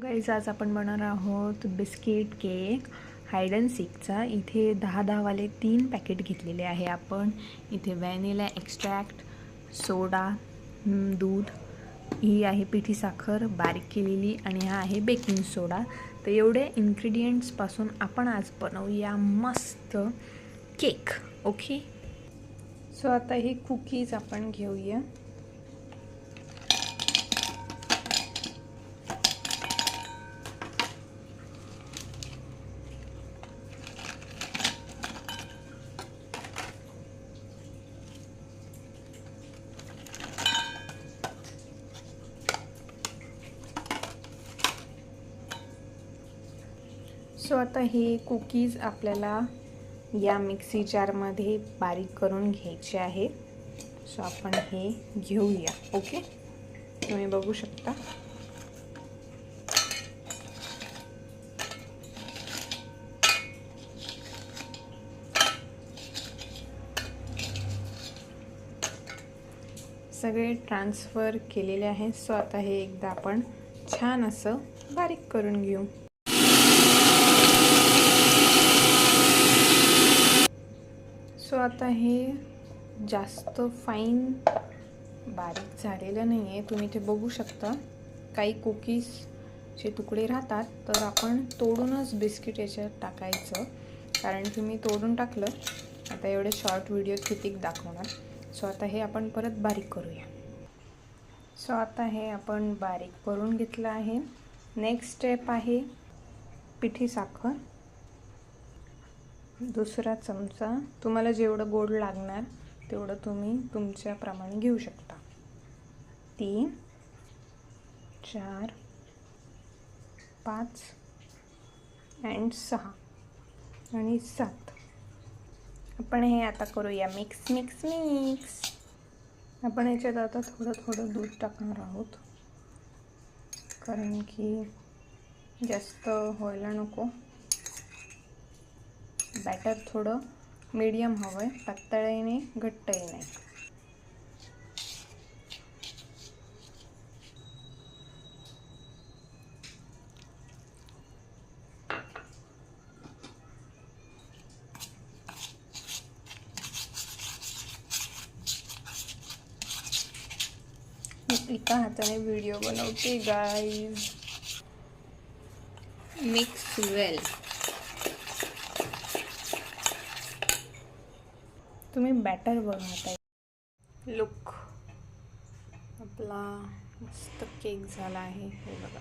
Guys आज आपण बनवणार आहोत बिस्किट केक हाईड अँड सीकचा। इथे 10 वाले 3 पॅकेट घेतलेले आहे आपण। इथे व्हॅनिला एक्स्ट्रॅक्ट, सोडा, दूध, ही आहे पिठी साखर बारीक केलेली आणि हा आहे बेकिंग सोडा। तर एवढे इन्ग्रेडियंट्स पासून आपण आज बनवूया मस्त केक। ओके, सो आता हे कुकीज आपण घेऊया। सो आता हे कुकीज आपल्याला या मिक्सी जारमध्ये बारीक करून घ्यायचे आहे। सो आपण हे घेऊया। ओके, तुम्ही बघू शकता। सगळे ट्रान्सफर केलेले आहे। सो आता हे एकदा आपण छान असं बारीक करून घेऊ। सो आता हे जास्त फाईन बारीक झालेलं नाही आहे। तुम्ही ते बघू शकता। काही कुकीजचे तुकडे राहतात तर आपण तोडूनच बिस्किट याच्यात टाकायचं, कारण की मी तोडून टाकलं। आता एवढे शॉर्ट व्हिडिओ किती दाखवणार। सो आता हे आपण परत बारीक करूया। सो आता हे आपण बारीक करून घेतलं आहे। नेक्स्ट स्टेप आहे पिठी साखर, दुसरा चमचा। तुम्हाला जेवढं गोड लागणार तेवढं तुम्ही तुमच्या प्रमाणे घेऊ शकता। 3, 4, 5 आणि 6 आणि 7। आपण हे आता करूया मिक्स मिक्स मिक्स। आपण याच्यात आता थोडं थोडं दूध टाकणार आहोत, कारण की जास्त व्हायला नको। बॅटर थोडं मीडियम हवं आहे, पातळही नाही घट्टही नाही। एका हाताने व्हिडिओ बनवते गाईज। मिक्स वेल। तुम्ही बॅटर बघा। लुक, आपला मस्त केक झाला आहे, हे बघा।